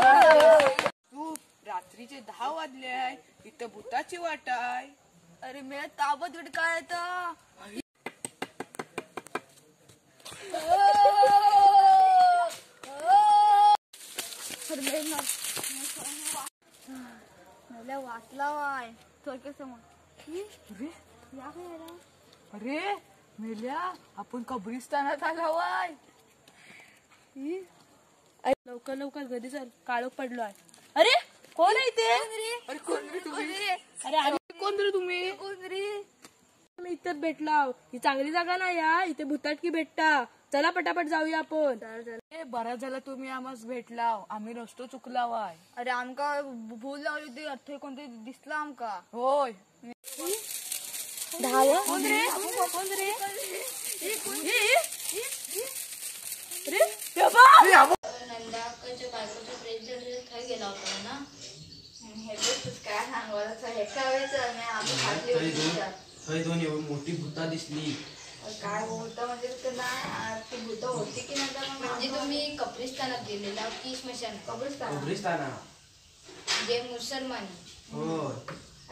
तू रात्रीचे 10 वाजले आहे, इथं भूताची वाट आहे. अरे मी ताबत वेट काय आता मला वाटला वाय थोडक्या समोर या काय अरे मेल्या, आपण कब्रिस्तानात आला वाय. लवकर लवकर घरी चल, काळोख पडलो आहे. अरे कोण आहे ते? अरे कोण रे तुम्ही? अरे आम्ही कोण रे तुम्ही? मी इथं भेटला. ही चांगली जागा नाही या, इथे भुताटकी भेटता. चला पटापट जाऊया आपण. बरा झाला तुम्ही आम्हाला भेटला, आम्ही रस्तो चुकला वाय. अरे आमका भूल लावली ते अर्थ कोणते दिसला आमका. होय कोण रे? नंदाच्या बायकोचा प्रेम थंय गेला होता ना. हे काय सांगवायचं हेका वेळेस आम्ही खाल्ली होती. दोन मोठी भूता दिसली. काय होतं म्हणजे ती भूत होती की नंतर म्हणजे तुम्ही कब्रिस्तानात गेलेला की स्मशान? कब्रिस्ताना जे मुसलमानी होय.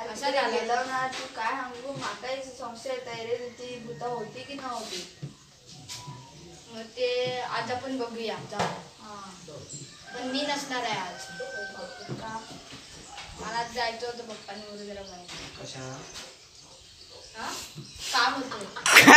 असं गेलं ना. तू काय सांगू माका संशय येत रे, ती भूत होती की नव्हती. मग ते आज आपण बघूया. पण मी नसणार आहे आज. मला जायचं होतं पप्पांनी वगैरे जरा बाहेर. कशा काम होतं.